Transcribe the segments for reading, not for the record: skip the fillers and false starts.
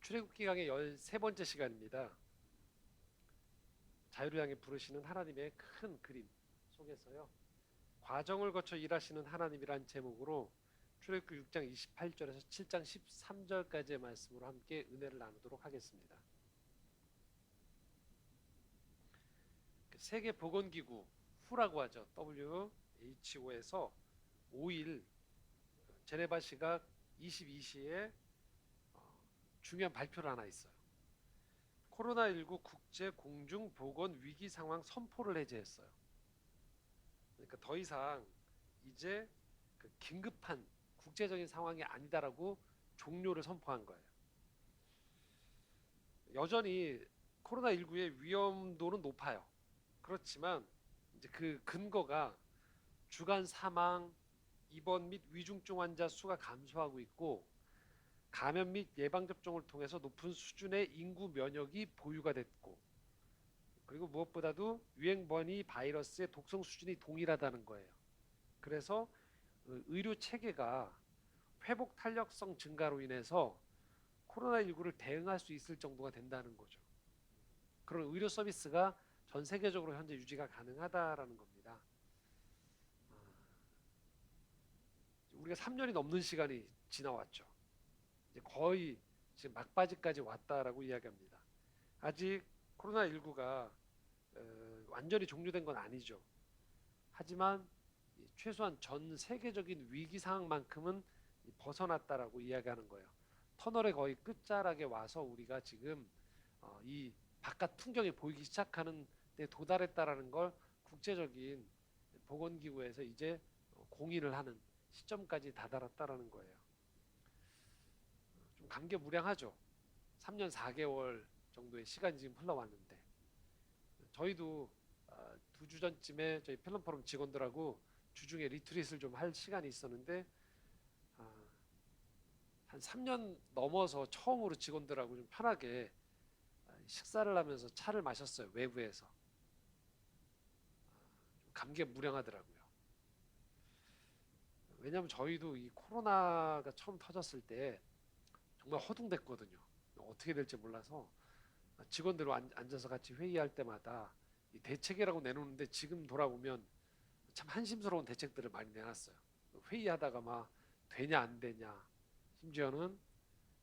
출애굽기 강의 13번째 시간입니다. 자유를 향해 부르시는 하나님의 큰 그림 속에서요. 과정을 거쳐 일하시는 하나님이란 제목으로 출애굽기 6장 28절에서 7장 13절까지의 말씀으로 함께 은혜를 나누도록 하겠습니다. 세계 보건기구 후라고 하죠. WHO에서 5일 제네바 시각 22시에 중요한 발표를 하나 있어요. 코로나19 국제 공중 보건 위기 상황 선포를 해제했어요. 그러니까 더 이상 이제 그 긴급한 국제적인 상황이 아니다라고 종료를 선포한 거예요. 여전히 코로나19의 위험도는 높아요. 그렇지만 이제 그 근거가 주간 사망, 입원 및 위중증 환자 수가 감소하고 있고 감염 및 예방접종을 통해서 높은 수준의 인구 면역이 보유가 됐고 그리고 무엇보다도 유행 변이 바이러스의 독성 수준이 동일하다는 거예요. 그래서 의료 체계가 회복 탄력성 증가로 인해서 코로나19를 대응할 수 있을 정도가 된다는 거죠. 그런 의료 서비스가 전 세계적으로 현재 유지가 가능하다라는 겁니다. 우리가 3년이 넘는 시간이 지나왔죠. 이제 거의 지금 막바지까지 왔다라고 이야기합니다. 아직 코로나19가 완전히 종료된 건 아니죠. 하지만 최소한 전 세계적인 위기 상황만큼은 벗어났다라고 이야기하는 거예요. 터널의 거의 끝자락에 와서 우리가 지금 이 바깥 풍경이 보이기 시작하는 데 도달했다라는 걸 국제적인 보건기구에서 이제 공인을 하는 시점까지 다다랐다라는 거예요. 좀 감개무량하죠. 3년 4개월 정도의 시간이 지금 흘러왔는데 저희도 2주 전쯤에 저희 펠럼포럼 직원들하고 주중에 리트릿을 좀 할 시간이 있었는데 한 3년 넘어서 처음으로 직원들하고 좀 편하게 식사를 하면서 차를 마셨어요. 외부에서. 좀 감개무량하더라고요. 왜냐하면 저희도 이 코로나가 처음 터졌을 때 정말 허둥댔거든요. 어떻게 될지 몰라서 직원들 앉아서 같이 회의할 때마다 이 대책이라고 내놓는데 지금 돌아보면 참 한심스러운 대책들을 많이 내놨어요. 회의하다가 막 되냐 안 되냐. 심지어는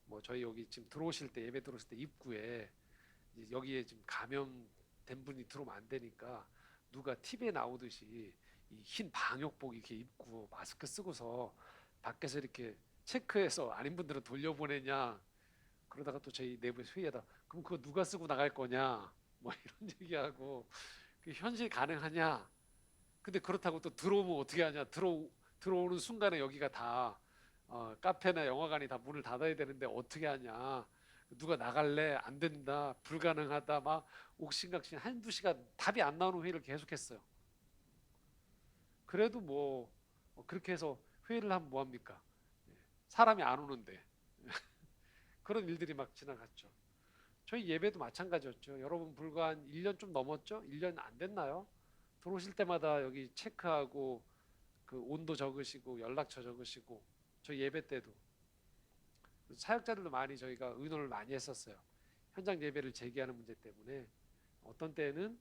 뭐 저희 여기 지금 들어오실 때 예배 들어오실 때 입구에 여기에 지금 감염된 분이 들어오면 안 되니까 누가 TV에 나오듯이 이 흰 방역복 이렇게 입고 마스크 쓰고서 밖에서 이렇게 체크해서 아닌 분들은 돌려보내냐. 그러다가 또 저희 내부에서 회의하다 그럼 그거 누가 쓰고 나갈 거냐 뭐 이런 얘기하고 그 현실 가능하냐. 근데 그렇다고 또 들어오면 어떻게 하냐. 들어오는 순간에 여기가 다 카페나 영화관이 다 문을 닫아야 되는데 어떻게 하냐. 누가 나갈래? 안 된다. 불가능하다. 막 옥신각신 한두 시간 답이 안 나오는 회의를 계속했어요. 그래도 뭐 그렇게 해서 회의를 하면 뭐합니까? 사람이 안 오는데 그런 일들이 막 지나갔죠. 저희 예배도 마찬가지였죠. 여러분 불과 한 1년 좀 넘었죠? 1년 안 됐나요? 들어오실 때마다 여기 체크하고 그 온도 적으시고 연락처 적으시고 저희 예배 때도 사역자들도 많이 저희가 의논을 많이 했었어요. 현장 예배를 재개하는 문제 때문에 어떤 때는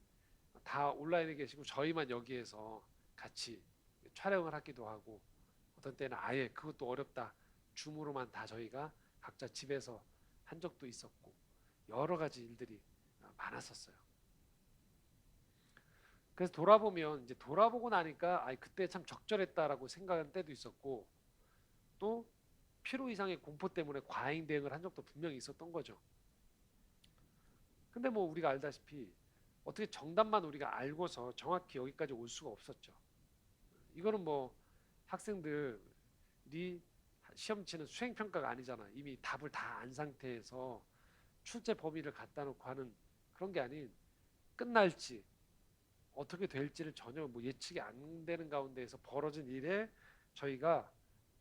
다 온라인에 계시고 저희만 여기에서 같이 촬영을 하기도 하고 어떤 때는 아예 그것도 어렵다. 줌으로만 다 저희가 각자 집에서 한 적도 있었고 여러 가지 일들이 많았었어요. 그래서 돌아보면 이제 돌아보고 나니까 아 그때 참 적절했다라고 생각한 때도 있었고 또 필요 이상의 공포 때문에 과잉 대응을 한 적도 분명히 있었던 거죠. 근데 뭐 우리가 알다시피 어떻게 정답만 우리가 알고서 정확히 여기까지 올 수가 없었죠. 이거는 뭐 학생들이 시험 치는 수행 평가가 아니잖아. 이미 답을 다 안 상태에서 출제 범위를 갖다 놓고 하는 그런 게 아닌 끝날지 어떻게 될지를 전혀 뭐 예측이 안 되는 가운데에서 벌어진 일에 저희가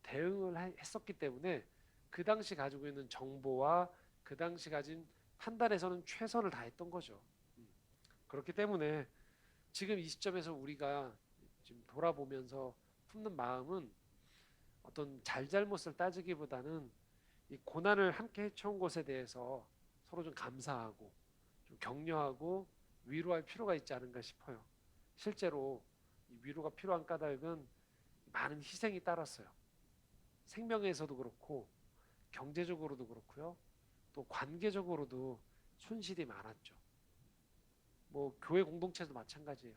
대응을 했었기 때문에 그 당시 가지고 있는 정보와 그 당시 가진 판단에서는 최선을 다했던 거죠. 그렇기 때문에 지금 이 시점에서 우리가 지금 돌아보면서 품는 마음은 어떤 잘잘못을 따지기보다는 이 고난을 함께 헤쳐온 것에 대해서 서로 좀 감사하고 좀 격려하고 위로할 필요가 있지 않은가 싶어요. 실제로 이 위로가 필요한 까닭은 많은 희생이 따랐어요. 생명에서도 그렇고 경제적으로도 그렇고요. 또 관계적으로도 손실이 많았죠. 뭐 교회 공동체도 마찬가지예요.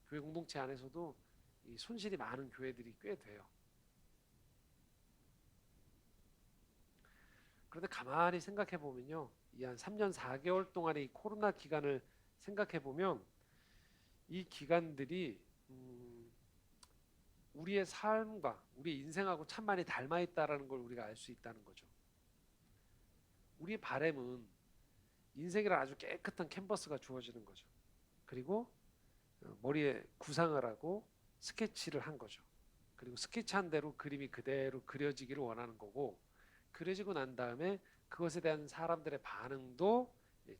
교회 공동체 안에서도 이 손실이 많은 교회들이 꽤 돼요. 그런데 가만히 생각해 보면요. 이 한 3년 4개월 동안의 이 코로나 기간을 생각해 보면 이 기간들이 우리의 삶과 우리 인생하고 참 많이 닮아 있다라는 걸 우리가 알 수 있다는 거죠. 우리의 바램은 인생이란 아주 깨끗한 캔버스가 주어지는 거죠. 그리고 머리에 구상을 하고 스케치를 한 거죠. 그리고 스케치한 대로 그림이 그대로 그려지기를 원하는 거고, 그려지고 난 다음에 그것에 대한 사람들의 반응도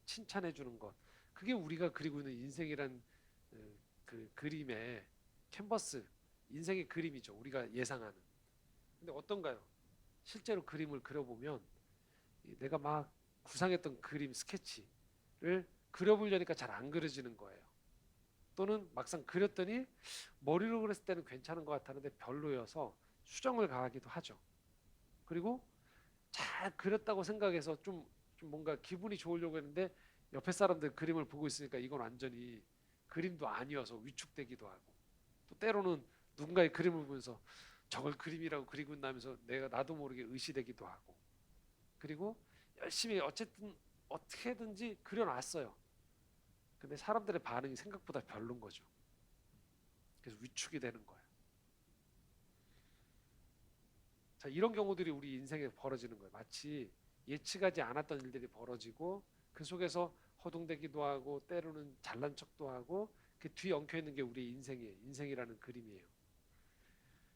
칭찬해 주는 것. 그게 우리가 그리고 있는 인생이란 그 그림의 캔버스, 인생의 그림이죠. 우리가 예상하는. 근데 어떤가요? 실제로 그림을 그려보면 내가 막 구상했던 그림 스케치를 그려보려니까 잘 안 그려지는 거예요. 또는 막상 그렸더니 머리로 그렸을 때는 괜찮은 것 같았는데 별로여서 수정을 가하기도 하죠. 그리고 잘 그렸다고 생각해서 좀 뭔가 기분이 좋으려고 했는데 옆에 사람들 그림을 보고 있으니까 이건 완전히 그림도 아니어서 위축되기도 하고, 또 때로는 누군가의 그림을 보면서 저걸 그림이라고 그리고 나면서 내가 나도 모르게 의시되기도 하고, 그리고 열심히 어쨌든 어떻게든지 그려놨어요. 근데 사람들의 반응이 생각보다 별론 거죠. 그래서 위축이 되는 거예요. 자, 이런 경우들이 우리 인생에 벌어지는 거예요. 마치 예측하지 않았던 일들이 벌어지고 그 속에서 허둥대기도 하고 때로는 잘난 척도 하고 그 뒤에 엉켜 있는 게 우리 인생이에요. 인생이라는 그림이에요.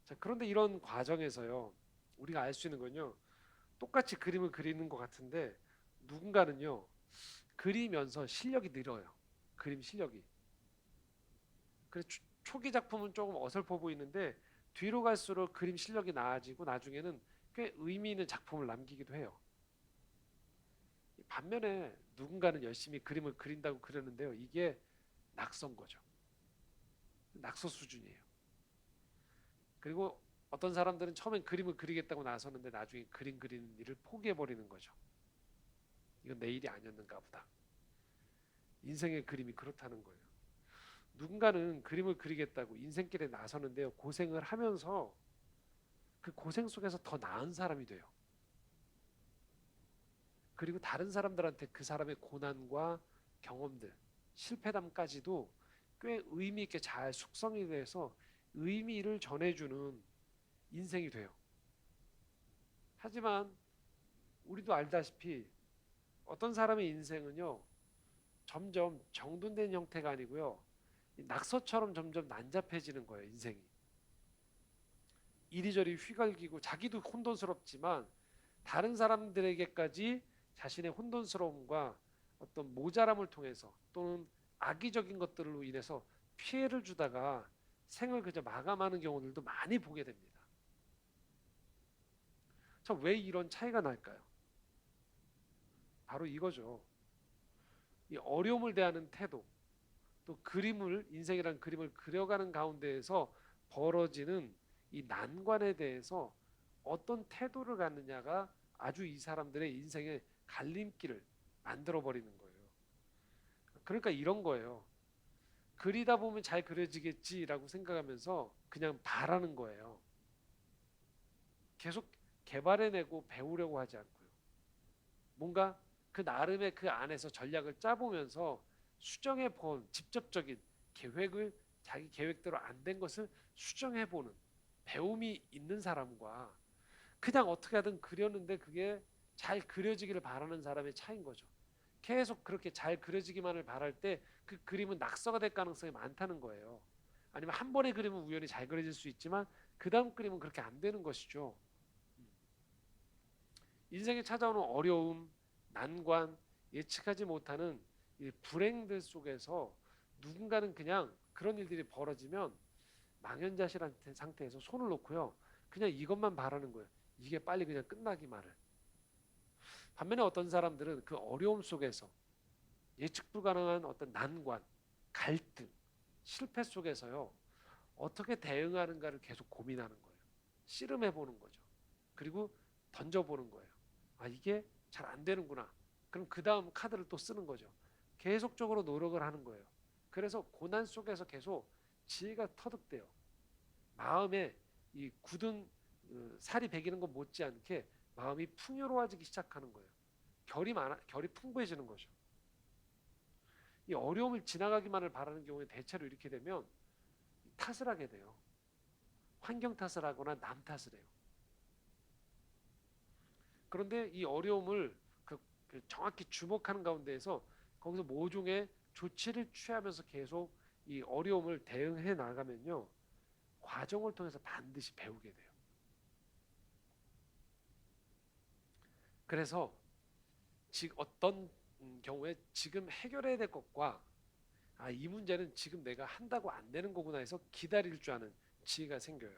자, 그런데 이런 과정에서요, 우리가 알 수 있는 건요, 똑같이 그림을 그리는 것 같은데 누군가는요, 그리면서 실력이 늘어요. 그림 실력이. 그래서 초기 작품은 조금 어설퍼 보이는데 뒤로 갈수록 그림 실력이 나아지고 나중에는 꽤 의미 있는 작품을 남기기도 해요. 반면에 누군가는 열심히 그림을 그린다고 그러는데요. 이게 낙서인 거죠. 낙서 수준이에요. 그리고 어떤 사람들은 처음엔 그림을 그리겠다고 나서는데 나중에 그림 그리는 일을 포기해버리는 거죠. 이건 내 일이 아니었는가 보다. 인생의 그림이 그렇다는 거예요. 누군가는 그림을 그리겠다고 인생길에 나서는데요. 고생을 하면서 그 고생 속에서 더 나은 사람이 돼요. 그리고 다른 사람들한테 그 사람의 고난과 경험들, 실패담까지도 꽤 의미 있게 잘 숙성이 돼서 의미를 전해주는 인생이 돼요. 하지만 우리도 알다시피 어떤 사람의 인생은요, 점점 정돈된 형태가 아니고요, 낙서처럼 점점 난잡해지는 거예요, 인생이. 이리저리 휘갈기고 자기도 혼돈스럽지만 다른 사람들에게까지 자신의 혼돈스러움과 어떤 모자람을 통해서 또는 악의적인 것들로 인해서 피해를 주다가 생을 그저 마감하는 경우들도 많이 보게 됩니다. 자, 왜 이런 차이가 날까요? 바로 이거죠. 이 어려움을 대하는 태도, 또 그림을 인생이란 그림을 그려가는 가운데에서 벌어지는 이 난관에 대해서 어떤 태도를 갖느냐가 아주 이 사람들의 인생의 갈림길을 만들어 버리는 거예요. 그러니까 이런 거예요. 그리다 보면 잘 그려지겠지라고 생각하면서 그냥 바라는 거예요. 계속 개발해내고 배우려고 하지 않고요. 뭔가 그 나름의 그 안에서 전략을 짜보면서 수정해 본 직접적인 계획을 자기 계획대로 안 된 것을 수정해 보는 배움이 있는 사람과 그냥 어떻게 하든 그렸는데 그게 잘 그려지기를 바라는 사람의 차이인 거죠. 계속 그렇게 잘 그려지기만을 바랄 때 그 그림은 낙서가 될 가능성이 많다는 거예요. 아니면 한 번의 그림은 우연히 잘 그려질 수 있지만 그 다음 그림은 그렇게 안 되는 것이죠. 인생에 찾아오는 어려움, 난관, 예측하지 못하는 이 불행들 속에서 누군가는 그냥 그런 일들이 벌어지면 망연자실한 상태에서 손을 놓고요. 그냥 이것만 바라는 거예요. 이게 빨리 그냥 끝나기만을. 반면에 어떤 사람들은 그 어려움 속에서 예측 불가능한 어떤 난관, 갈등, 실패 속에서요. 어떻게 대응하는가를 계속 고민하는 거예요. 씨름해 보는 거죠. 그리고 던져보는 거예요. 아, 이게 잘 안 되는구나. 그럼 그 다음 카드를 또 쓰는 거죠. 계속적으로 노력을 하는 거예요. 그래서 고난 속에서 계속 지혜가 터득돼요. 마음에 이 굳은 살이 배기는 것 못지않게 마음이 풍요로워지기 시작하는 거예요. 결이 풍부해지는 거죠. 이 어려움을 지나가기만을 바라는 경우에 대체로 이렇게 되면 탓을 하게 돼요. 환경 탓을 하거나 남 탓을 해요. 그런데 이 어려움을 그 정확히 주목하는 가운데에서 거기서 모종의 조치를 취하면서 계속 이 어려움을 대응해 나가면요. 과정을 통해서 반드시 배우게 돼요. 그래서 어떤 경우에 지금 해결해야 될 것과 이 문제는 지금 내가 한다고 안 되는 거구나 해서 기다릴 줄 아는 지혜가 생겨요.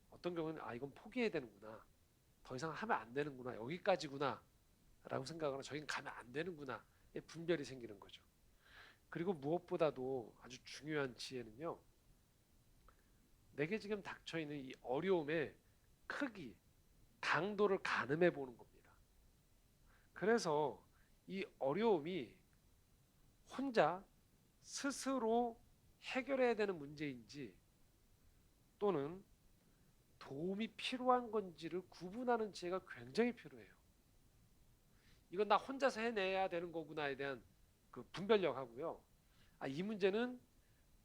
어떤 경우는 이건 포기해야 되는구나. 더 이상 하면 안 되는구나. 여기까지구나. 라고 생각하거나 저긴 가면 안 되는구나. 분별이 생기는 거죠. 그리고 무엇보다도 아주 중요한 지혜는요. 내게 지금 닥쳐있는 이 어려움의 크기, 강도를 가늠해 보는 겁니다. 그래서 이 어려움이 혼자 스스로 해결해야 되는 문제인지 또는 도움이 필요한 건지를 구분하는 지혜가 굉장히 필요해요. 이건 나 혼자서 해내야 되는 거구나에 대한 그 분별력 하고요. 이 문제는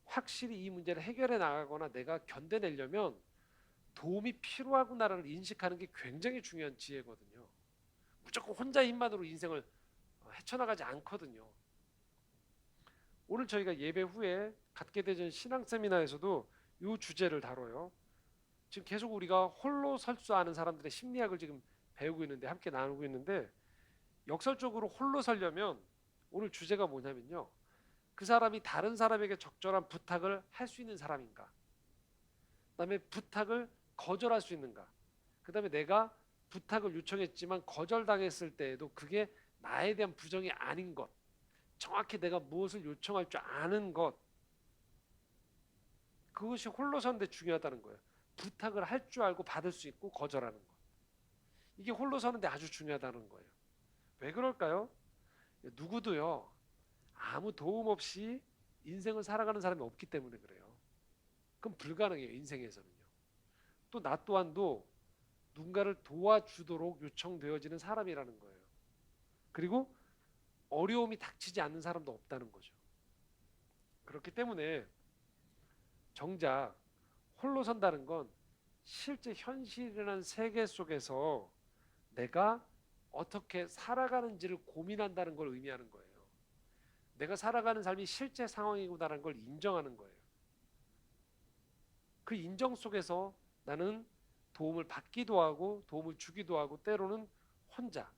확실히 이 문제를 해결해 나가거나 내가 견뎌내려면 도움이 필요하구나를 인식하는 게 굉장히 중요한 지혜거든요. 무조건 혼자 힘만으로 인생을 헤쳐나가지 않거든요. 오늘 저희가 예배 후에 갖게 되는 신앙 세미나에서도 이 주제를 다뤄요. 지금 계속 우리가 홀로 설 수 아는 사람들의 심리학을 지금 배우고 있는데 함께 나누고 있는데 역설적으로 홀로 서려면 오늘 주제가 뭐냐면요. 그 사람이 다른 사람에게 적절한 부탁을 할 수 있는 사람인가? 그다음에 부탁을 거절할 수 있는가? 그다음에 내가 부탁을 요청했지만 거절당했을 때에도 그게 나에 대한 부정이 아닌 것. 정확히 내가 무엇을 요청할 줄 아는 것. 그것이 홀로 서는데 중요하다는 거예요. 부탁을 할 줄 알고 받을 수 있고 거절하는 것. 이게 홀로 서는데 아주 중요하다는 거예요. 왜 그럴까요? 누구도요. 아무 도움 없이 인생을 살아가는 사람이 없기 때문에 그래요. 그럼 불가능해요. 인생에서는요. 또 나 또한도 누군가를 도와주도록 요청되어지는 사람이라는 거예요. 그리고 어려움이 닥치지 않는 사람도 없다는 거죠. 그렇기 때문에 정작 홀로 선다는 건 실제 현실이라는 세계 속에서 내가 어떻게 살아가는지를 고민한다는 걸 의미하는 거예요. 내가 살아가는 삶이 실제 상황이구나라는 걸 인정하는 거예요. 그 인정 속에서 나는 도움을 받기도 하고 도움을 주기도 하고 때로는 혼자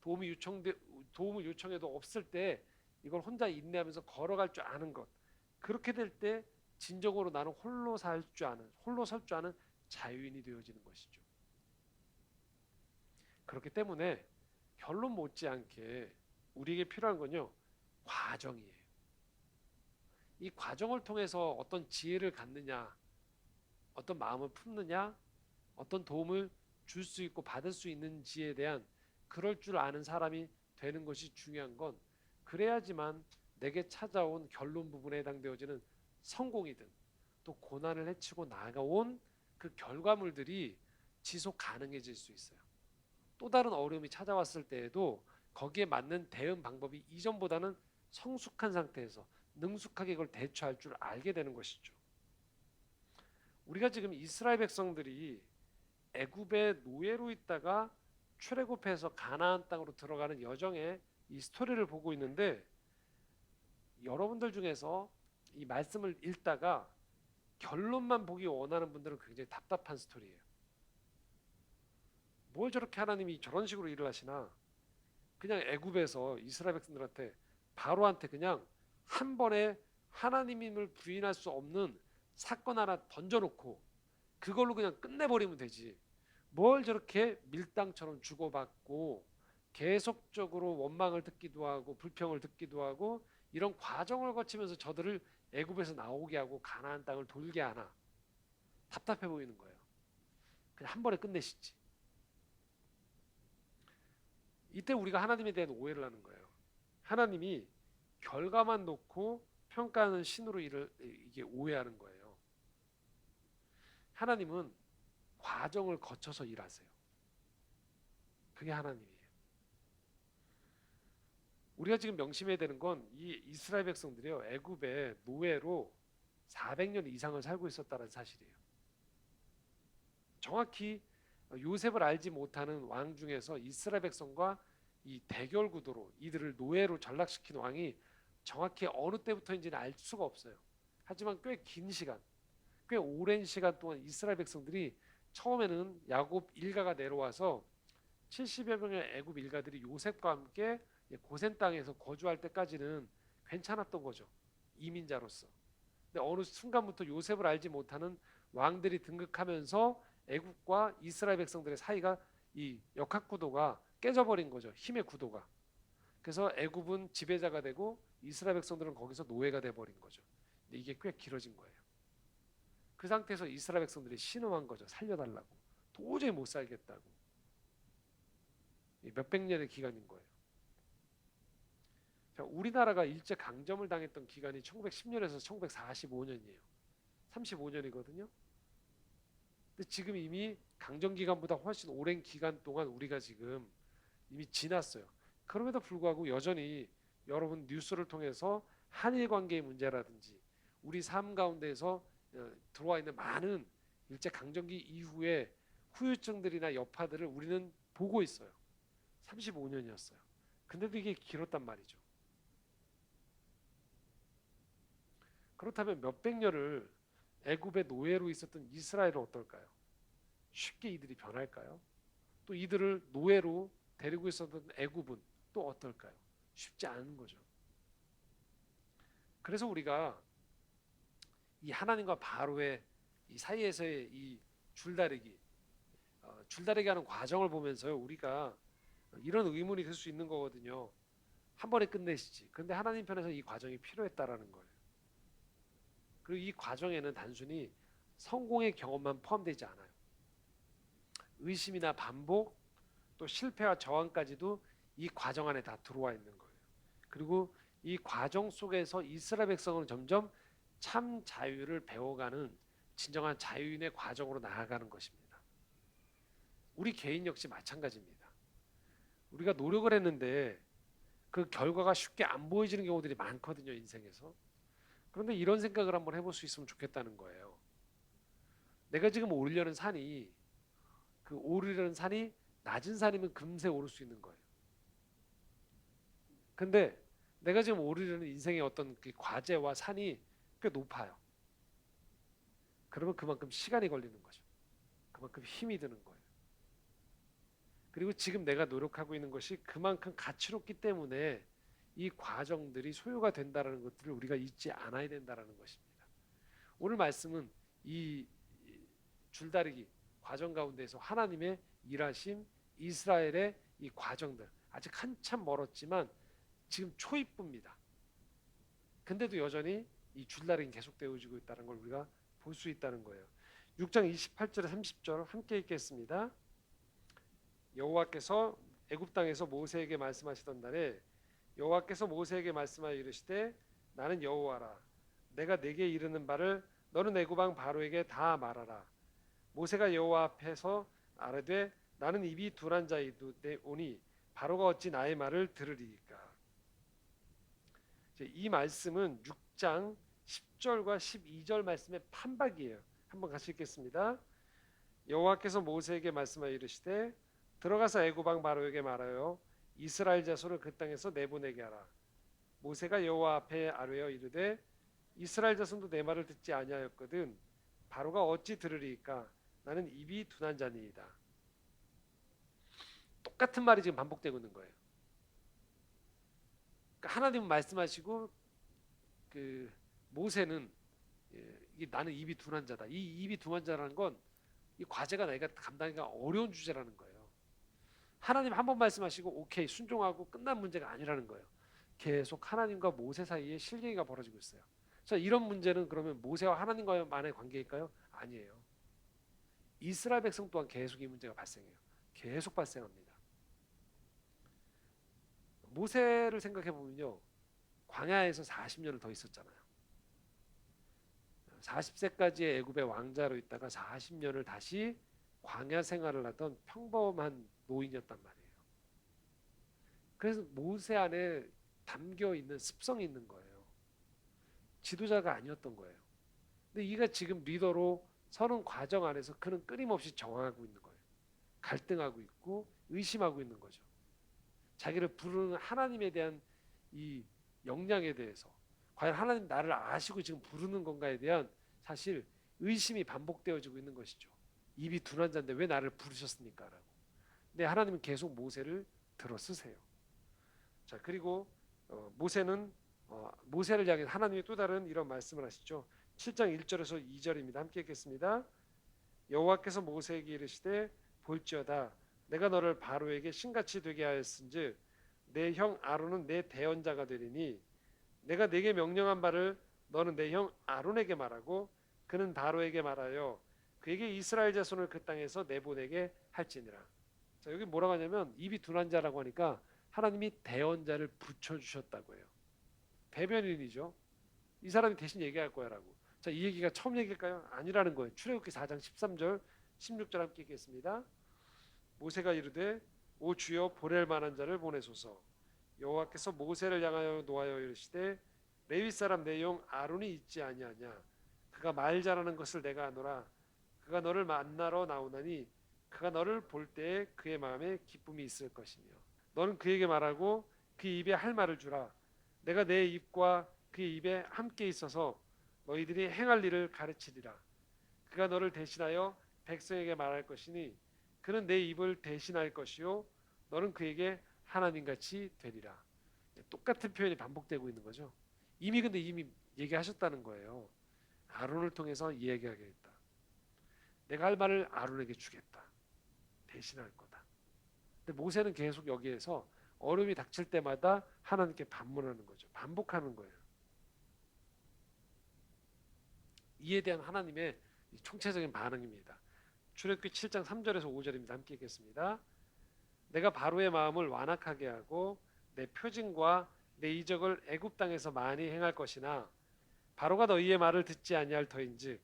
도움을 요청해도 없을 때 이걸 혼자 인내하면서 걸어갈 줄 아는 것. 그렇게 될 때 진정으로 나는 홀로 설 줄 아는 자유인이 되어지는 것이죠. 그렇기 때문에 결론 못지않게 우리에게 필요한 건요. 과정이에요. 이 과정을 통해서 어떤 지혜를 갖느냐, 어떤 마음을 품느냐, 어떤 도움을 줄 수 있고 받을 수 있는지에 대한 그럴 줄 아는 사람이 되는 것이 중요한 건 그래야지만 내게 찾아온 결론 부분에 해당되어지는 성공이든 또 고난을 헤치고 나아온 그 결과물들이 지속 가능해질 수 있어요. 또 다른 어려움이 찾아왔을 때에도 거기에 맞는 대응 방법이 이전보다는 성숙한 상태에서 능숙하게 이걸 대처할 줄 알게 되는 것이죠. 우리가 지금 이스라엘 백성들이 애굽의 노예로 있다가 출애굽해서 가나안 땅으로 들어가는 여정의 이 스토리를 보고 있는데 여러분들 중에서 이 말씀을 읽다가 결론만 보기 원하는 분들은 굉장히 답답한 스토리예요. 뭘 저렇게 하나님이 저런 식으로 일을 하시나? 그냥 애굽에서 이스라엘 백성들한테 바로한테 그냥 한 번에 하나님임을 부인할 수 없는 사건 하나 던져놓고 그걸로 그냥 끝내버리면 되지. 뭘 저렇게 밀당처럼 주고받고 계속적으로 원망을 듣기도 하고 불평을 듣기도 하고 이런 과정을 거치면서 저들을 애굽에서 나오게 하고 가나안 땅을 돌게 하나. 답답해 보이는 거예요. 그냥 한 번에 끝내시지. 이때 우리가 하나님에 대한 오해를 하는 거예요. 하나님이 결과만 놓고 평가하는 신으로 이게 오해하는 거예요. 하나님은 과정을 거쳐서 일하세요. 그게 하나님이에요. 우리가 지금 명심해야 되는 건 이 이스라엘 백성들이요, 애굽의 노예로 400년 이상을 살고 있었다는 사실이에요. 정확히 요셉을 알지 못하는 왕 중에서 이스라엘 백성과 이 대결 구도로 이들을 노예로 전락시킨 왕이 정확히 어느 때부터인지는 알 수가 없어요. 하지만 꽤 긴 시간, 꽤 오랜 시간 동안 이스라엘 백성들이 처음에는 야곱 일가가 내려와서 70여 명의 애굽 일가들이 요셉과 함께 고센 땅에서 거주할 때까지는 괜찮았던 거죠. 이민자로서. 근데 어느 순간부터 요셉을 알지 못하는 왕들이 등극하면서 애국과 이스라엘 백성들의 사이가 이 역학 구도가 깨져버린 거죠. 힘의 구도가. 그래서 애굽은 지배자가 되고 이스라엘 백성들은 거기서 노예가 돼버린 거죠. 근데 이게 꽤 길어진 거예요. 그 상태에서 이스라엘 백성들이 신음한 거죠. 살려달라고. 도저히 못 살겠다고. 몇백 년의 기간인 거예요. 자, 우리나라가 일제 강점을 당했던 기간이 1910년에서 1945년이에요. 35년이거든요. 근데 지금 이미 강점 기간보다 훨씬 오랜 기간 동안 우리가 지금 이미 지났어요. 그럼에도 불구하고 여전히 여러분 뉴스를 통해서 한일 관계의 문제라든지 우리 삶 가운데에서 들어와 있는 많은 일제 강점기 이후의 후유증들이나 여파들을 우리는 보고 있어요. 35년이었어요. 근데도 이게 길었단 말이죠. 그렇다면 몇백 년을 애굽의 노예로 있었던 이스라엘은 어떨까요? 쉽게 이들이 변할까요? 또 이들을 노예로 데리고 있었던 애굽은 또 어떨까요? 쉽지 않은 거죠. 그래서 우리가 이 하나님과 바로의 이 사이에서의 이 줄다리기, 줄다리기 하는 과정을 보면서요, 우리가 이런 의문이 들 수 있는 거거든요. 한 번에 끝내시지. 근데 하나님 편에서 이 과정이 필요했다라는 거예요. 그리고 이 과정에는 단순히 성공의 경험만 포함되지 않아요. 의심이나 반복, 또 실패와 저항까지도 이 과정 안에 다 들어와 있는 거예요. 그리고 이 과정 속에서 이스라엘 백성은 점점 참 자유를 배워가는 진정한 자유인의 과정으로 나아가는 것입니다. 우리 개인 역시 마찬가지입니다. 우리가 노력을 했는데 그 결과가 쉽게 안 보여지는 경우들이 많거든요, 인생에서. 그런데 이런 생각을 한번 해볼 수 있으면 좋겠다는 거예요. 내가 지금 오르려는 산이 그 오르려는 산이 낮은 산이면 금세 오를 수 있는 거예요. 근데 내가 지금 오르려는 인생의 어떤 그 과제와 산이 꽤 높아요. 그러면 그만큼 시간이 걸리는 거죠. 그만큼 힘이 드는 거예요. 그리고 지금 내가 노력하고 있는 것이 그만큼 가치롭기 때문에 이 과정들이 소요가 된다는 것들을 우리가 잊지 않아야 된다는 것입니다. 오늘 말씀은 이 줄다리기 과정 가운데서 하나님의 일하심, 이스라엘의 이 과정들 아직 한참 멀었지만 지금 초입부입니다. 근데도 여전히 이 줄다리기는 계속되어지고 있다는 걸 우리가 볼 수 있다는 거예요. 6장 28절에 30절 함께 읽겠습니다. 여호와께서 애굽 땅에서 모세에게 말씀하시던 날에 여호와께서 모세에게 말씀하여 이르시되 나는 여호와라 내가 네게 이르는 바를 너는 애굽 왕 바로에게 다 말하라. 모세가 여호와 앞에서 아뢰되 나는 입이 둔한 자이오니 바로가 어찌 나의 말을 들으리이까. 이 말씀은 6장 10절과 12절 말씀의 판박이에요. 한번 같이 읽겠습니다. 여호와께서 모세에게 말씀하여 이르시되 들어가서 애굽 왕 바로에게 말하여 이스라엘 자손을 그 땅에서 내보내게 하라. 모세가 여호와 앞에 아뢰어 이르되 이스라엘 자손도 내 말을 듣지 아니하였거든 바로가 어찌 들으리이까. 나는 입이 둔한 자니이다. 똑같은 말이 지금 반복되고 있는 거예요. 그러니까 하나님은 말씀하시고 그 모세는 나는 입이 둔한 자다. 이 입이 둔한 자라는 건 이 과제가 내가 감당하기가 어려운 주제라는 거예요. 하나님 한 번 말씀하시고 오케이 순종하고 끝난 문제가 아니라는 거예요. 계속 하나님과 모세 사이에 실갱이가 벌어지고 있어요. 자, 이런 문제는 그러면 모세와 하나님과만의 관계일까요? 아니에요. 이스라엘 백성 또한 계속 이 문제가 발생해요. 계속 발생합니다. 모세를 생각해 보면요, 광야에서 40년을 더 있었잖아요. 40세까지의 애굽의 왕자로 있다가 40년을 다시 광야 생활을 하던 평범한 노인이었단 말이에요. 그래서 모세 안에 담겨 있는 습성이 있는 거예요. 지도자가 아니었던 거예요. 근데 이가 지금 리더로 서는 과정 안에서 그는 끊임없이 저항하고 있는 거예요. 갈등하고 있고 의심하고 있는 거죠. 자기를 부르는 하나님에 대한 이 역량에 대해서 과연 하나님 나를 아시고 지금 부르는 건가에 대한 사실 의심이 반복되어지고 있는 것이죠. 입이 둔한 자인데 왜 나를 부르셨습니까? 라고. 근데 하나님은 계속 모세를 들어 쓰세요. 자, 그리고 모세를 향해 하나님이 또 다른 이런 말씀을 하시죠. 7장 1절에서 2절입니다. 함께 읽겠습니다. 여호와께서 모세에게 이르시되 볼지어다 내가 너를 바로에게 신같이 되게 하였은즉 내 형 아론은 내 대언자가 되리니 내가 네게 명령한 바를 너는 내 형 아론에게 말하고 그는 바로에게 말하여 그에게 이스라엘 자손을 그 땅에서 내보내게 할지니라. 자, 여기 뭐라고 하냐면 입이 둔한 자라고 하니까 하나님이 대언자를 붙여주셨다고 해요. 대변인이죠. 이 사람이 대신 얘기할 거야라고. 자, 이 얘기가 처음 얘기일까요? 아니라는 거예요. 출애굽기 4장 13절 16절 함께 읽겠습니다. 모세가 이르되 오 주여 보낼 만한 자를 보내소서. 여호와께서 모세를 향하여 노하여 이르시되 레위 사람 내 형 아론이 있지 아니하냐. 그가 말 잘하는 것을 내가 아노라. 그가 너를 만나러 나오나니 그가 너를 볼 때에 그의 마음에 기쁨이 있을 것이며 너는 그에게 말하고 그 입에 할 말을 주라. 내가 내 입과 그의 입에 함께 있어서 너희들이 행할 일을 가르치리라. 그가 너를 대신하여 백성에게 말할 것이니 그는 내 입을 대신할 것이요 너는 그에게 하나님같이 되리라. 똑같은 표현이 반복되고 있는 거죠. 근데 이미 얘기하셨다는 거예요. 아론을 통해서 이야기하겠다. 내가 할 말을 아론에게 주겠다. 대신할 거다. 근데 모세는 계속 여기에서 어려움이 닥칠 때마다 하나님께 반문하는 거죠. 반복하는 거예요. 이에 대한 하나님의 총체적인 반응입니다. 출애굽기 7장 3절에서 5절입니다. 함께 읽겠습니다. 내가 바로의 마음을 완악하게 하고 내 표징과 내 이적을 애굽 땅에서 많이 행할 것이나 바로가 너희의 말을 듣지 아니할 터인즉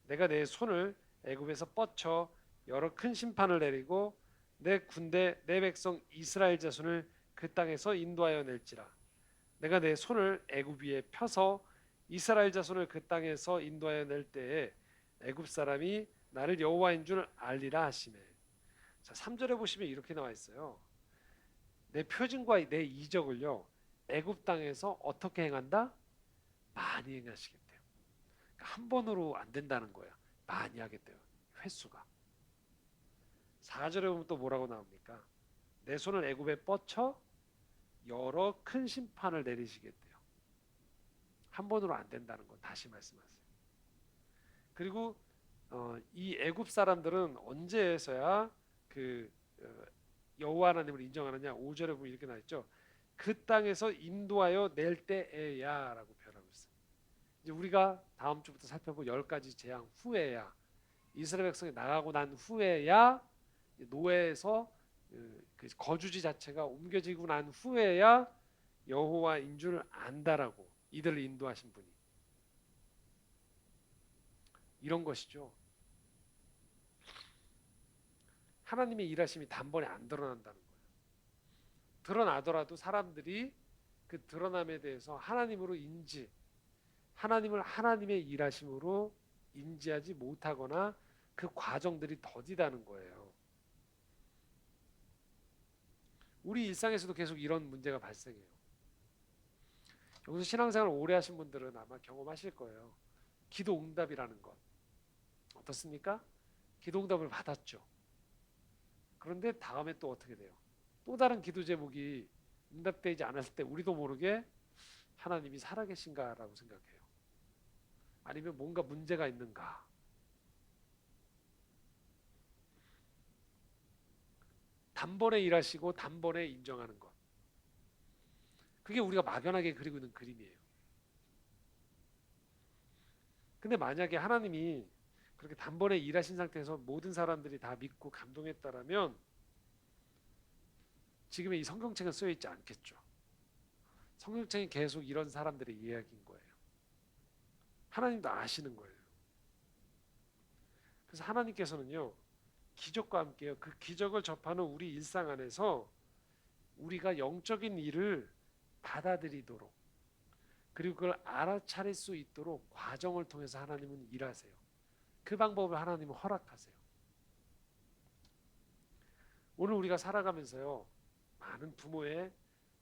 내가 내 손을 애굽에서 뻗쳐 여러 큰 심판을 내리고 내 군대 내 백성 이스라엘 자손을 그 땅에서 인도하여 낼지라. 내가 내 손을 애굽 위에 펴서 이스라엘 자손을 그 땅에서 인도하여 낼 때에 애굽 사람이 나를 여호와인 줄 알리라 하시네. 자, 3절에 보시면 이렇게 나와 있어요. 내 표징과 내 이적을요 애굽 땅에서 어떻게 행한다? 많이 행하시겠대요. 그러니까 한 번으로 안 된다는 거예요. 많이 하겠대요. 횟수가. 4절에 보면 또 뭐라고 나옵니까? 내 손을 애굽에 뻗쳐 여러 큰 심판을 내리시겠대요. 한 번으로 안 된다는 거 다시 말씀하세요. 그리고 이 애굽 사람들은 언제에서야 그 여호와 하나님을 인정하느냐? 5절에 보면 이렇게 나와 있죠. 그 땅에서 인도하여 낼 때에야라고 표현하고 있어요. 이제 우리가 다음 주부터 살펴볼 10가지 재앙 후에야 이스라엘 백성이 나가고 난 후에야 노예에서 그 거주지 자체가 옮겨지고 난 후에야 여호와인 줄 안다라고 이들을 인도하신 분이 이런 것이죠. 하나님의 일하심이 단번에 안 드러난다는 거예요. 드러나더라도 사람들이 그 드러남에 대해서 하나님을 하나님의 일하심으로 인지하지 못하거나 그 과정들이 더디다는 거예요. 우리 일상에서도 계속 이런 문제가 발생해요. 여기서 신앙생활 오래 하신 분들은 아마 경험하실 거예요. 기도 응답이라는 것. 어떻습니까? 기도 응답을 받았죠. 그런데 다음에 또 어떻게 돼요? 또 다른 기도 제목이 응답되지 않았을 때 우리도 모르게 하나님이 살아계신가라고 생각해요. 아니면 뭔가 문제가 있는가? 단번에 일하시고 단번에 인정하는 것. 그게 우리가 막연하게 그리고 있는 그림이에요. 근데 만약에 하나님이 그렇게 단번에 일하신 상태에서 모든 사람들이 다 믿고 감동했다라면 지금의 이 성경책은 쓰여 있지 않겠죠. 성경책이 계속 이런 사람들의 이야기인 거예요. 하나님도 아시는 거예요. 그래서 하나님께서는요, 기적과 함께요, 그 기적을 접하는 우리 일상 안에서 우리가 영적인 일을 받아들이도록, 그리고 그걸 알아차릴 수 있도록 과정을 통해서 하나님은 일하세요. 그 방법을 하나님은 허락하세요. 오늘 우리가 살아가면서요, 많은 부모의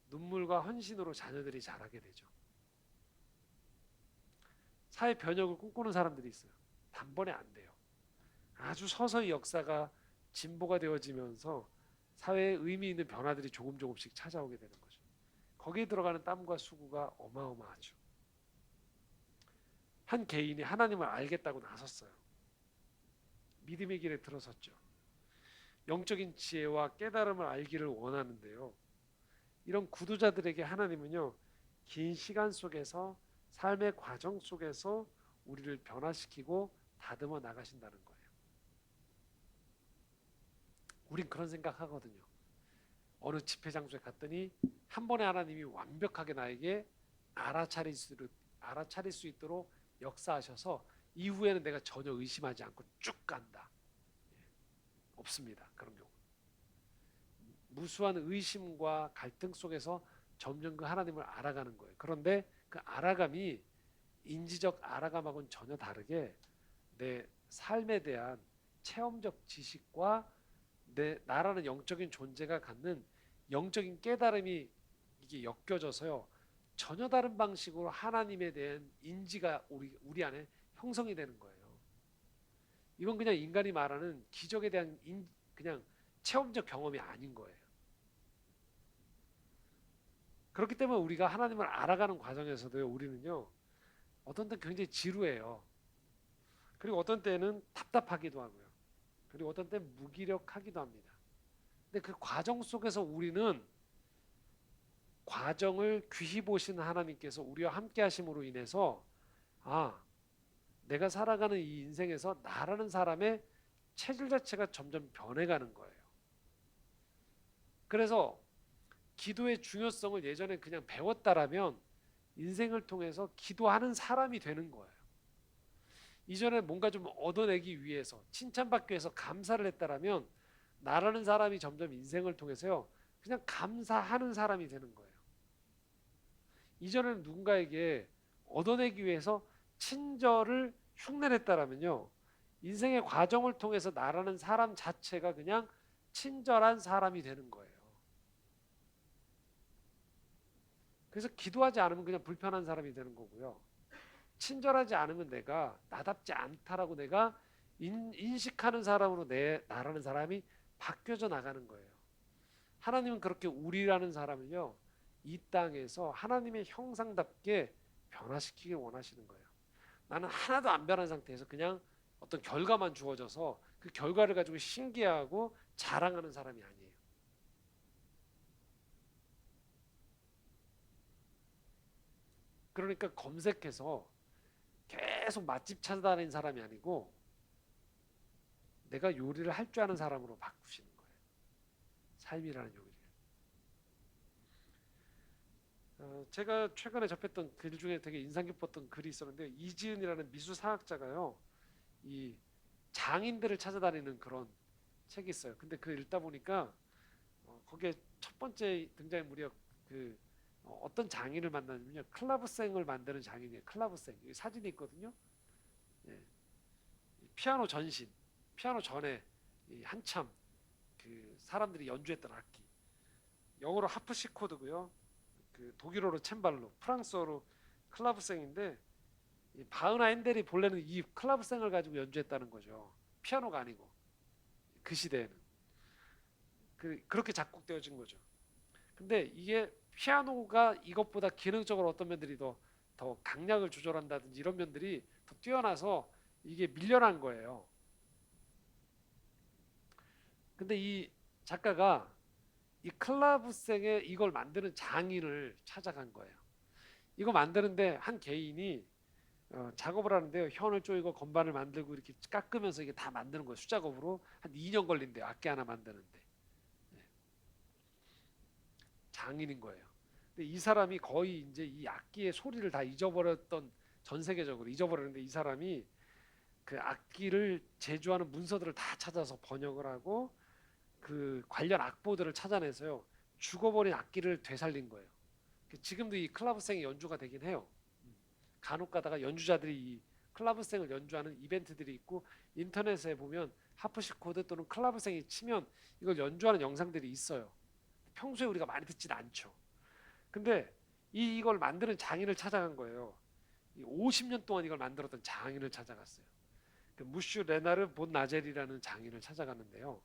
눈물과 헌신으로 자녀들이 자라게 되죠. 사회 변혁을 꿈꾸는 사람들이 있어요. 단번에 안 돼요. 아주 서서히 역사가 진보가 되어지면서 사회에 의미 있는 변화들이 조금씩 찾아오게 되는 거죠. 거기에 들어가는 땀과 수고가 어마어마하죠. 한 개인이 하나님을 알겠다고 나섰어요. 믿음의 길에 들어섰죠. 영적인 지혜와 깨달음을 알기를 원하는데요. 이런 구도자들에게 하나님은요, 긴 시간 속에서 삶의 과정 속에서 우리를 변화시키고 다듬어 나가신다는 거예요. 우린 그런 생각하거든요. 어느 집회 장소에 갔더니 한 번에 하나님이 완벽하게 나에게 알아차릴 수 있도록 역사하셔서 이후에는 내가 전혀 의심하지 않고 쭉 간다. 없습니다. 그런 경우. 무수한 의심과 갈등 속에서 점점 그 하나님을 알아가는 거예요. 그런데 그 알아감이 인지적 알아감하고는 전혀 다르게 내 삶에 대한 체험적 지식과 나라는 영적인 존재가 갖는 영적인 깨달음이 이게 엮여져서요, 전혀 다른 방식으로 하나님에 대한 인지가 우리 안에 형성이 되는 거예요. 이건 그냥 인간이 말하는 기적에 대한 그냥 체험적 경험이 아닌 거예요. 그렇기 때문에 우리가 하나님을 알아가는 과정에서도요, 우리는요, 어떤 때 굉장히 지루해요. 그리고 어떤 때는 답답하기도 하고요. 그리고 어떤 때 무기력하기도 합니다. 근데 그 과정 속에서 우리는 과정을 귀히 보시는 하나님께서 우리와 함께 하심으로 인해서 내가 살아가는 이 인생에서 나라는 사람의 체질 자체가 점점 변해가는 거예요. 그래서 기도의 중요성을 예전에 그냥 배웠다라면 인생을 통해서 기도하는 사람이 되는 거예요. 이전에 뭔가 좀 얻어내기 위해서 칭찬받기 위해서 감사를 했다라면 나라는 사람이 점점 인생을 통해서요, 그냥 감사하는 사람이 되는 거예요. 이전에는 누군가에게 얻어내기 위해서 친절을 흉내냈다라면요, 인생의 과정을 통해서 나라는 사람 자체가 그냥 친절한 사람이 되는 거예요. 그래서 기도하지 않으면 그냥 불편한 사람이 되는 거고요. 친절하지 않으면 내가 나답지 않다라고 내가 인식하는 사람으로 나라는 사람이 바뀌어져 나가는 거예요. 하나님은 그렇게 우리라는 사람을요, 이 땅에서 하나님의 형상답게 변화시키길 원하시는 거예요. 나는 하나도 안 변한 상태에서 그냥 어떤 결과만 주어져서 그 결과를 가지고 신기해하고 자랑하는 사람이 아니에요. 그러니까 검색해서 계속 맛집 찾아다니는 사람이 아니고 내가 요리를 할 줄 아는 사람으로 바꾸시는 거예요. 삶이라는 요리를. 제가 최근에 접했던 글 중에 되게 인상 깊었던 글이 있었는데, 이지은이라는 미술사학자가요, 이 장인들을 찾아다니는 그런 책이 있어요. 근데 그 읽다 보니까 거기에 첫 번째 등장인물이 그 어떤 장인을 만나냐면요, 클라브생을 만드는 장인이에요. 클라브생. 여기 사진이 있거든요. 예. 피아노 전신, 피아노 전에 한참 그 사람들이 연주했던 악기. 영어로 하프시코드고요. 그 독일어로 챔발로, 프랑스어로 클라브생인데, 이 바흐나 핸델이 본래는 이 클라브생을 가지고 연주했다는 거죠. 피아노가 아니고 그 시대에는 그렇게 작곡되어진 거죠. 근데 이게 피아노가 이것보다 기능적으로 어떤 면들이 더 강약을 조절한다든지 이런 면들이 더 뛰어나서 이게 밀려난 거예요. 근데 이 작가가 이 클라브생의 이걸 만드는 장인을 찾아간 거예요. 이거 만드는데 한 개인이 작업을 하는데요. 현을 쪼이고 건반을 만들고 이렇게 깎으면서 이게 다 만드는 거예요. 수작업으로 한 2년 걸린대요. 악기 하나 만드는데. 네, 장인인 거예요. 근데 이 사람이 거의 이제 이 악기의 소리를 다 잊어버렸던, 전 세계적으로 잊어버렸는데, 이 사람이 그 악기를 제조하는 문서들을 다 찾아서 번역을 하고 그 관련 악보들을 찾아내서요. 죽어버린 악기를 되살린 거예요. 지금도 이 클라브생이 연주가 되긴 해요. 간혹 가다가 연주자들이 이 클라브생을 연주하는 이벤트들이 있고, 인터넷에 보면 하프시코드 또는 클라브생이 치면 이걸 연주하는 영상들이 있어요. 평소에 우리가 많이 듣진 않죠. 근데 이걸 만드는 장인을 찾아간 거예요. 50년 동안 이걸 만들었던 장인을 찾아갔어요. 그 무슈 레나르 본 나젤이라는 장인을 찾아갔는데요.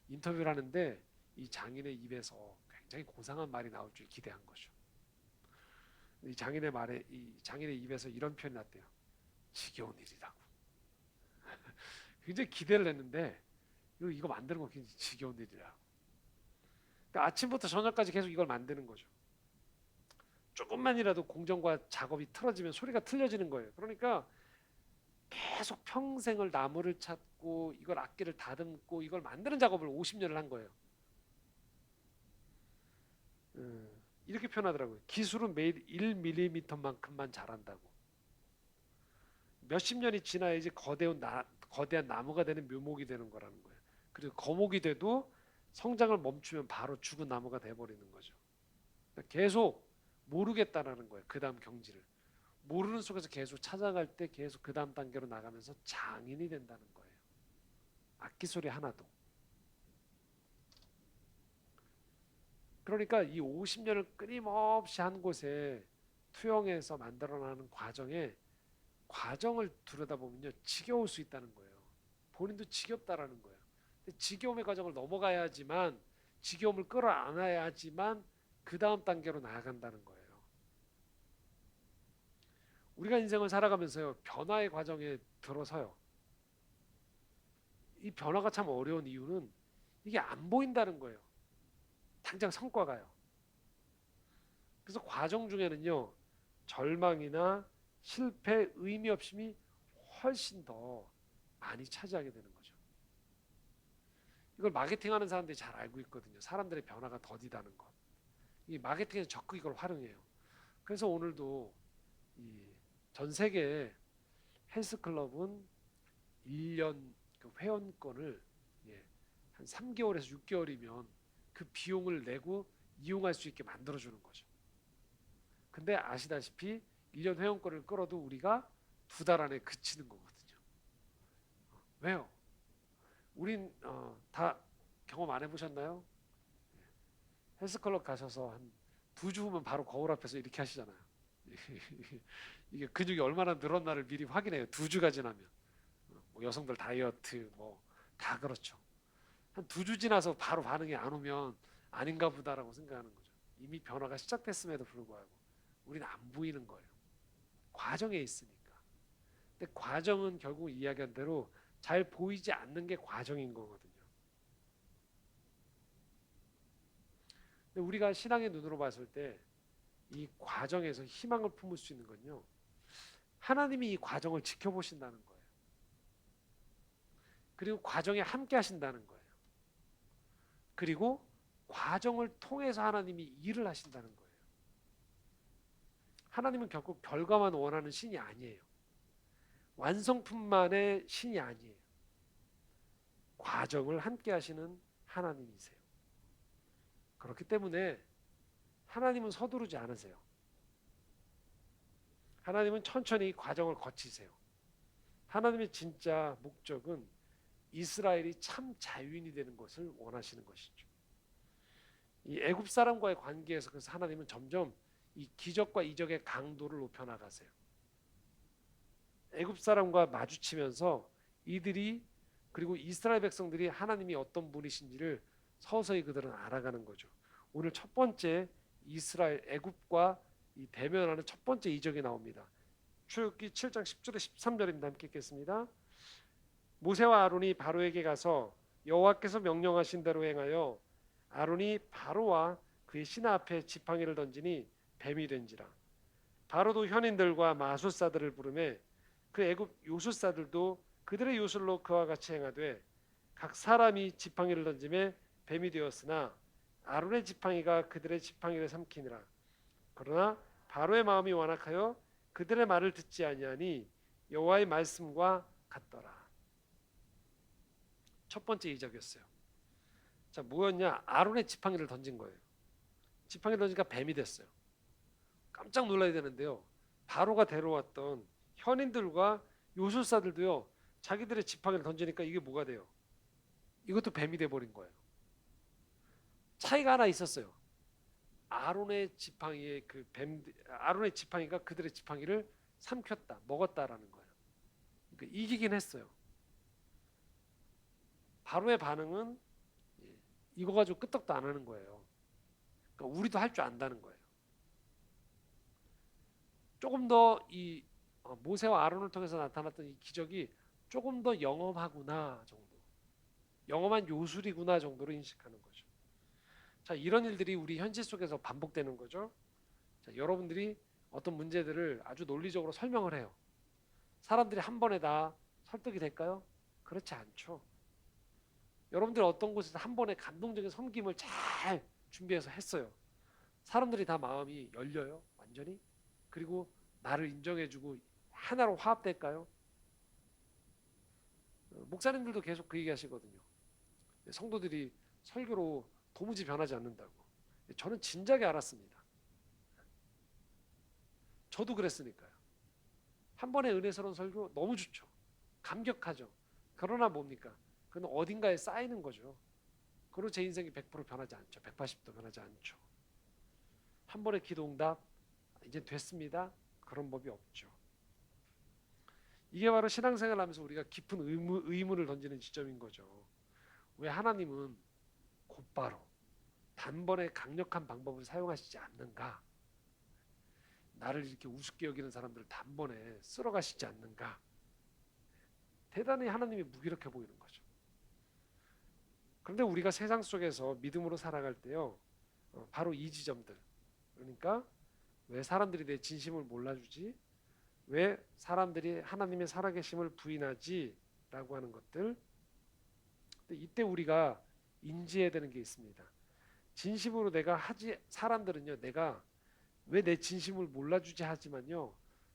인터뷰를 하는데 이 장인의 입에서 굉장히 고상한 말이 나올 줄 기대한 거죠. 이 장인의 입에서 이런 표현이 났대요. 지겨운 일이라고. 굉장히 기대를 했는데 이거 만드는 거 굉장히 지겨운 일이라고. 그러니까 아침부터 저녁까지 계속 이걸 만드는 거죠. 조금만이라도 공정과 작업이 틀어지면 소리가 틀려지는 거예요. 그러니까 계속 평생을 나무를 찾고 이걸 악기를 다듬고 이걸 만드는 작업을 50년을 한 거예요. 이렇게 표현하더라고요. 기술은 매일 1mm만큼만 자란다고. 몇십 년이 지나야지 거대한 나무가 되는 묘목이 되는 거라는 거예요. 그리고 거목이 돼도 성장을 멈추면 바로 죽은 나무가 돼버리는 거죠. 그러니까 계속 모르겠다라는 거예요. 그 다음 경지를. 모르는 속에서 계속 찾아갈 때 계속 그 다음 단계로 나가면서 장인이 된다는 거예요. 악기 소리 하나도. 그러니까 이 50년을 끊임없이 한 곳에 투영해서 만들어나는 과정을 들여다보면요, 지겨울 수 있다는 거예요. 본인도 지겹다라는 거예요. 근데 지겨움의 과정을 넘어가야지만, 지겨움을 끌어안아야지만 그 다음 단계로 나아간다는 거예요. 우리가 인생을 살아가면서요, 변화의 과정에 들어서요, 이 변화가 참 어려운 이유는 이게 안 보인다는 거예요. 당장 성과가요. 그래서 과정 중에는요, 절망이나 실패, 의미 없음이 훨씬 더 많이 차지하게 되는 거죠. 이걸 마케팅하는 사람들이 잘 알고 있거든요. 사람들의 변화가 더디다는 것. 이 마케팅에서 적극 이걸 활용해요. 그래서 오늘도 전 세계 헬스클럽은 1년 그 회원권을, 한 3개월에서 6개월이면 그 비용을 내고 이용할 수 있게 만들어주는 거죠. 근데 아시다시피 1년 회원권을 끌어도 우리가 2달 안에 그치는 거거든요. 왜요? 우린 다 경험 안 해보셨나요? 헬스클럽 가셔서 한 2주 후면 바로 거울 앞에서 이렇게 하시잖아요. 이게 근육이 얼마나 늘었나를 미리 확인해요. 2주가 지나면. 뭐 여성들 다이어트 뭐 다 그렇죠. 한 2주 지나서 바로 반응이 안 오면 아닌가 보다라고 생각하는 거죠. 이미 변화가 시작됐음에도 불구하고 우리는 안 보이는 거예요. 과정에 있으니까. 근데 과정은 결국 이야기한 대로 잘 보이지 않는 게 과정인 거거든요. 근데 우리가 신앙의 눈으로 봤을 때 이 과정에서 희망을 품을 수 있는 건요, 하나님이 이 과정을 지켜보신다는 거예요. 그리고 과정에 함께 하신다는 거예요. 그리고 과정을 통해서 하나님이 일을 하신다는 거예요. 하나님은 결국 결과만 원하는 신이 아니에요. 완성품만의 신이 아니에요. 과정을 함께 하시는 하나님이세요. 그렇기 때문에 하나님은 서두르지 않으세요. 하나님은 천천히 과정을 거치세요. 하나님의 진짜 목적은 이스라엘이 참 자유인이 되는 것을 원하시는 것이죠. 이 애굽 사람과의 관계에서 그래서 하나님은 점점 이 기적과 이적의 강도를 높여 나가세요. 애굽 사람과 마주치면서 이들이, 그리고 이스라엘 백성들이 하나님이 어떤 분이신지를 서서히 그들은 알아가는 거죠. 오늘 첫 번째 이스라엘 애굽과 이 대면하는 첫 번째 이적이 나옵니다. 출애굽기 7장 10절에 13절입니다. 함께 읽겠습니다. 모세와 아론이 바로에게 가서 여호와께서 명령하신 대로 행하여 아론이 바로와 그의 신하 앞에 지팡이를 던지니 뱀이 된지라. 바로도 현인들과 마술사들을 부르매 그 애굽 요술사들도 그들의 요술로 그와 같이 행하되 각 사람이 지팡이를 던짐에 뱀이 되었으나 아론의 지팡이가 그들의 지팡이를 삼키니라. 그러나 바로의 마음이 완악하여 그들의 말을 듣지 아니하니 여호와의 말씀과 같더라. 첫 번째 이적이었어요. 자, 뭐였냐? 아론의 지팡이를 던진 거예요. 지팡이를 던지니까 뱀이 됐어요. 깜짝 놀라야 되는데요. 바로가 데려왔던 현인들과 요술사들도요. 자기들의 지팡이를 던지니까 이게 뭐가 돼요? 이것도 뱀이 돼버린 거예요. 차이가 하나 있었어요. 아론의 지팡이의 아론의 지팡이가 그들의 지팡이를 삼켰다, 먹었다라는 거예요. 그러니까 이기긴 했어요. 바로의 반응은 이거 가지고 끄떡도 안 하는 거예요. 그러니까 우리도 할 줄 안다는 거예요. 조금 더 이 모세와 아론을 통해서 나타났던 이 기적이 조금 더 영험하구나 정도, 영험한 요술이구나 정도로 인식하는 거죠. 자, 이런 일들이 우리 현실 속에서 반복되는 거죠. 자, 여러분들이 어떤 문제들을 아주 논리적으로 설명을 해요. 사람들이 한 번에 다 설득이 될까요? 그렇지 않죠. 여러분들이 어떤 곳에서 한 번에 감동적인 섬김을 잘 준비해서 했어요. 사람들이 다 마음이 열려요, 완전히. 그리고 나를 인정해주고 하나로 화합될까요? 목사님들도 계속 그 얘기하시거든요. 성도들이 설교로 도무지 변하지 않는다고. 저는 진작에 알았습니다. 저도 그랬으니까요. 한 번의 은혜스러운 설교 너무 좋죠. 감격하죠. 그러나 뭡니까? 그건 어딘가에 쌓이는 거죠. 그리고 제 인생이 100% 변하지 않죠. 180도 변하지 않죠. 한 번의 기도 응답 이제 됐습니다. 그런 법이 없죠. 이게 바로 신앙생활을 하면서 우리가 깊은 의문을 던지는 지점인 거죠. 왜 하나님은 곧바로 단번에 강력한 방법을 사용하시지 않는가? 나를 이렇게 우습게 여기는 사람들을 단번에 쓸어가시지 않는가? 대단히 하나님이 무기력해 보이는 거죠. 그런데 우리가 세상 속에서 믿음으로 살아갈 때요, 바로 이 지점들. 그러니까 왜 사람들이 내 진심을 몰라주지? 왜 사람들이 하나님의 살아계심을 부인하지? 라고 하는 것들. 근데 이때 우리가 인지해야 되는 게 있습니다. 진심으로 내가 사람들은요, 내가 왜 내 진심을 몰라주지 하지만요,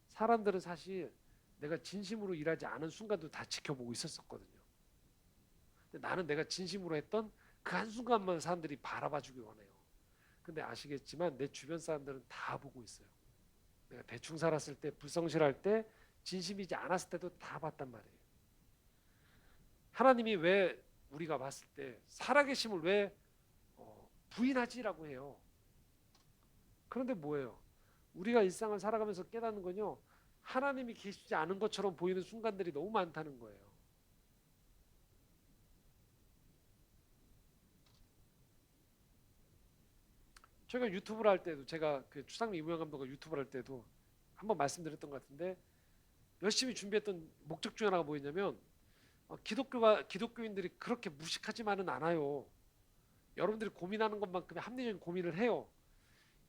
사람들은 사실 내가 진심으로 일하지 않은 순간도 다 지켜보고 있었거든요. 근데 나는 내가 진심으로 했던 그 한순간만 사람들이 바라봐주기 원해요. 근데 아시겠지만 내 주변 사람들은 다 보고 있어요. 내가 대충 살았을 때, 불성실할 때, 진심이지 않았을 때도 다 봤단 말이에요. 하나님이 왜 우리가 봤을 때 살아계심을 왜 부인하지라고 해요. 그런데 뭐예요? 우리가 일상을 살아가면서 깨닫는 건요, 하나님이 계시지 않은 것처럼 보이는 순간들이 너무 많다는 거예요. 저희가 유튜브를 할 때도, 제가 그 추상미 이무영 감독과 유튜브를 할 때도 한번 말씀드렸던 것 같은데, 열심히 준비했던 목적 중 하나가 뭐였냐면, 기독교인들이 그렇게 무식하지만은 않아요. 여러분들이 고민하는 것만큼의 합리적인 고민을 해요.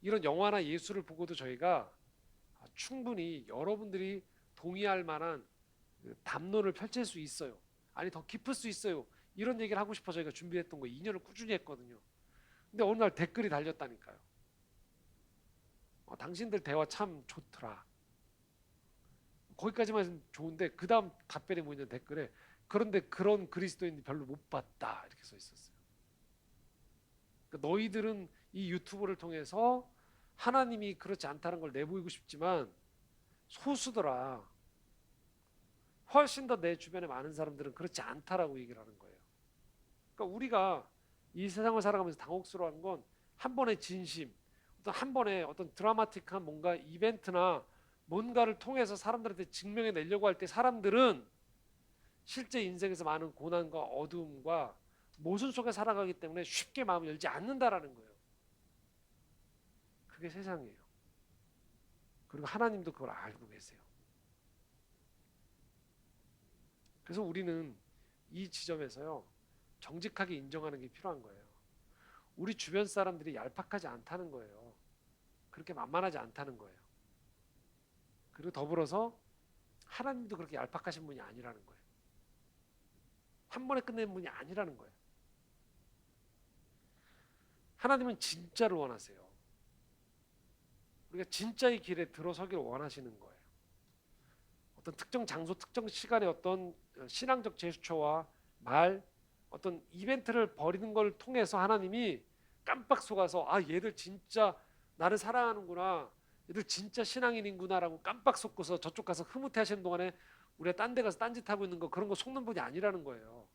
이런 영화나 예술을 보고도 저희가 충분히 여러분들이 동의할 만한 담론을 펼칠 수 있어요. 아니 더 깊을 수 있어요. 이런 얘기를 하고 싶어 저희가 준비했던 거 2년을 꾸준히 했거든요. 근데 어느 날 댓글이 달렸다니까요. 당신들 대화 참 좋더라. 거기까지만 좋은데 그 다음 답변이 뭐냐, 댓글에 그런데 그런 그리스도인 별로 못 봤다 이렇게 써 있었어요. 그러니까 너희들은 이 유튜브를 통해서 하나님이 그렇지 않다는 걸 내보이고 싶지만 소수더라. 훨씬 더 내 주변에 많은 사람들은 그렇지 않다라고 얘기를 하는 거예요. 그러니까 우리가 이 세상을 살아가면서 당혹스러워하는 건 한 번의 진심, 한 번의 어떤 드라마틱한 뭔가 이벤트나 뭔가를 통해서 사람들한테 증명해 내려고 할 때 사람들은 실제 인생에서 많은 고난과 어두움과 모순 속에 살아가기 때문에 쉽게 마음을 열지 않는다라는 거예요. 그게 세상이에요. 그리고 하나님도 그걸 알고 계세요. 그래서 우리는 이 지점에서요, 정직하게 인정하는 게 필요한 거예요. 우리 주변 사람들이 얄팍하지 않다는 거예요. 그렇게 만만하지 않다는 거예요. 그리고 더불어서 하나님도 그렇게 얄팍하신 분이 아니라는 거예요. 한 번에 끝내는 분이 아니라는 거예요. 하나님은 진짜를 원하세요. 우리가 진짜의 길에 들어서기를 원하시는 거예요. 어떤 특정 장소, 특정 시간에 어떤 신앙적 제스처와 말, 어떤 이벤트를 벌이는 걸 통해서 하나님이 깜빡 속아서 아 얘들 진짜 나를 사랑하는구나, 얘들 진짜 신앙인이구나라고 깜빡 속고서 저쪽 가서 흐뭇해 하시는 동안에 우리가 딴 데 가서 딴짓하고 있는 거, 그런 거 속는 분이 아니라는 거예요.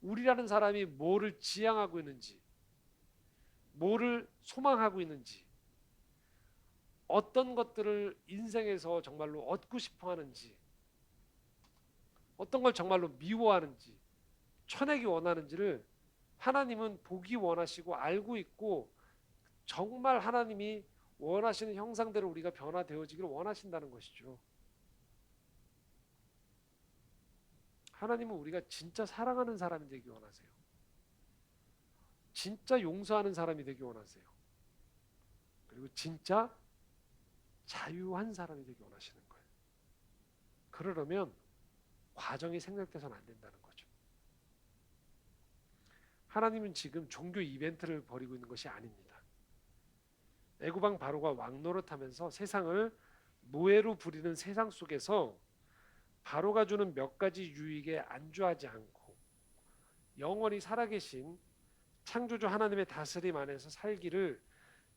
우리라는 사람이 뭐를 지향하고 있는지, 뭐를 소망하고 있는지, 어떤 것들을 인생에서 정말로 얻고 싶어 하는지, 어떤 걸 정말로 미워하는지, 쳐내기 원하는지를 하나님은 보기 원하시고 알고 있고, 정말 하나님이 원하시는 형상대로 우리가 변화되어지기를 원하신다는 것이죠. 하나님은 우리가 진짜 사랑하는 사람이 되기 원하세요. 진짜 용서하는 사람이 되기 원하세요. 그리고 진짜 자유한 사람이 되기 원하시는 거예요. 그러려면 과정이 생략돼서는 안 된다는 거죠. 하나님은 지금 종교 이벤트를 벌이고 있는 것이 아닙니다. 애굽왕 바로가 왕노릇하면서 세상을 노예로 부리는 세상 속에서 바로가 주는 몇 가지 유익에 안주하지 않고 영원히 살아계신 창조주 하나님의 다스림 안에서 살기를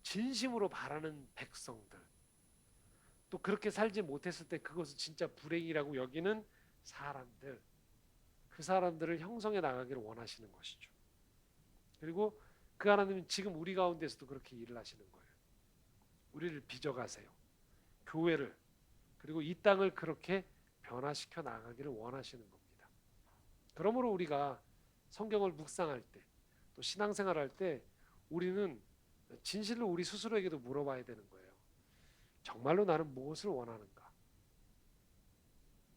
진심으로 바라는 백성들, 또 그렇게 살지 못했을 때 그것을 진짜 불행이라고 여기는 사람들, 그 사람들을 형성해 나가기를 원하시는 것이죠. 그리고 그 하나님은 지금 우리 가운데서도 그렇게 일을 하시는 거예요. 우리를 빚어가세요. 교회를, 그리고 이 땅을 그렇게 변화시켜 나가기를 원하시는 겁니다. 그러므로 우리가 성경을 묵상할 때, 또 신앙생활할 때 우리는 진실로 우리 스스로에게도 물어봐야 되는 거예요. 정말로 나는 무엇을 원하는가?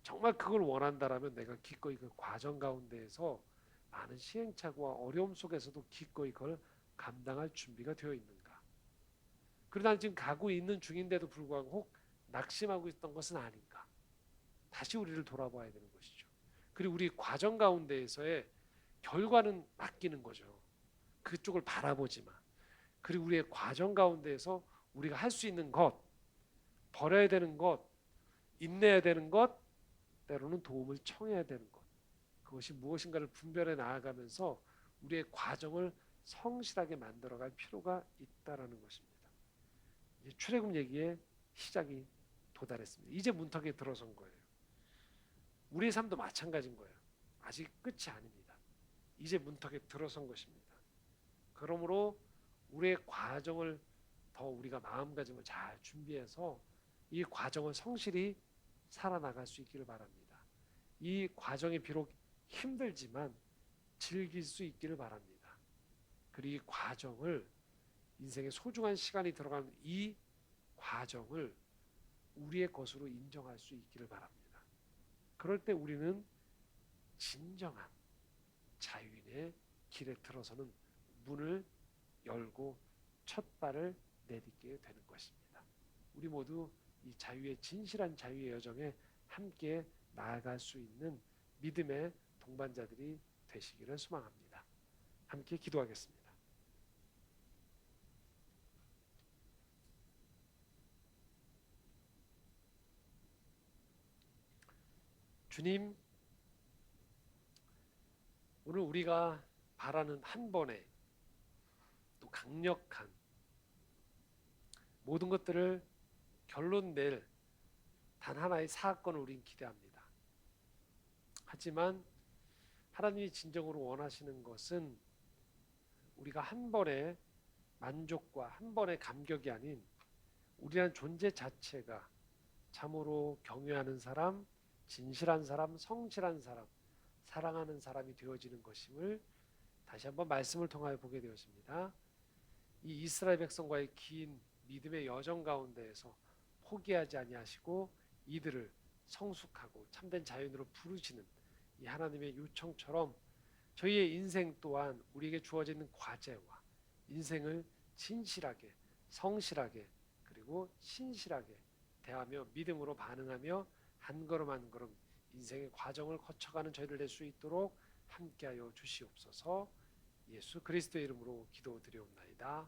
정말 그걸 원한다라면 내가 기꺼이 그 과정 가운데에서 많은 시행착오와 어려움 속에서도 기꺼이 그걸 감당할 준비가 되어 있는가? 그러나 지금 가고 있는 중인데도 불구하고 혹 낙심하고 있던 것은 아닌가? 다시 우리를 돌아봐야 되는 것이죠. 그리고 우리 과정 가운데에서의 결과는 맡기는 거죠. 그쪽을 바라보지만, 그리고 우리의 과정 가운데에서 우리가 할 수 있는 것, 버려야 되는 것, 인내해야 되는 것, 때로는 도움을 청해야 되는 것, 그것이 무엇인가를 분별해 나아가면서 우리의 과정을 성실하게 만들어갈 필요가 있다라는 것입니다. 이제 출애굽 얘기의 시작이 도달했습니다. 이제 문턱에 들어선 거예요. 우리의 삶도 마찬가지인 거예요. 아직 끝이 아닙니다. 이제 문턱에 들어선 것입니다. 그러므로 우리의 과정을 더 우리가 마음가짐을 잘 준비해서 이 과정을 성실히 살아나갈 수 있기를 바랍니다. 이 과정이 비록 힘들지만 즐길 수 있기를 바랍니다. 그리고 이 과정을, 인생의 소중한 시간이 들어가는 이 과정을 우리의 것으로 인정할 수 있기를 바랍니다. 그럴 때 우리는 진정한 자유인의 길에 들어서는 문을 열고 첫 발을 내딛게 되는 것입니다. 우리 모두 이 자유의 진실한 자유의 여정에 함께 나아갈 수 있는 믿음의 동반자들이 되시기를 소망합니다. 함께 기도하겠습니다. 주님, 오늘 우리가 바라는 한 번의 또 강력한 모든 것들을 결론 낼 단 하나의 사건을 우린 기대합니다. 하지만 하나님이 진정으로 원하시는 것은 우리가 한 번의 만족과 한 번의 감격이 아닌 우리라는 존재 자체가 참으로 경외하는 사람, 진실한 사람, 성실한 사람, 사랑하는 사람이 되어지는 것임을 다시 한번 말씀을 통하여 보게 되었습니다. 이 이스라엘 백성과의 긴 믿음의 여정 가운데에서 포기하지 아니하시고 이들을 성숙하고 참된 자연으로 부르시는 이 하나님의 요청처럼 저희의 인생 또한 우리에게 주어지는 과제와 인생을 진실하게, 성실하게, 그리고 신실하게 대하며 믿음으로 반응하며 한 걸음 한 걸음 인생의 과정을 거쳐가는 저희를 될 수 있도록 함께하여 주시옵소서. 예수 그리스도의 이름으로 기도드리옵나이다.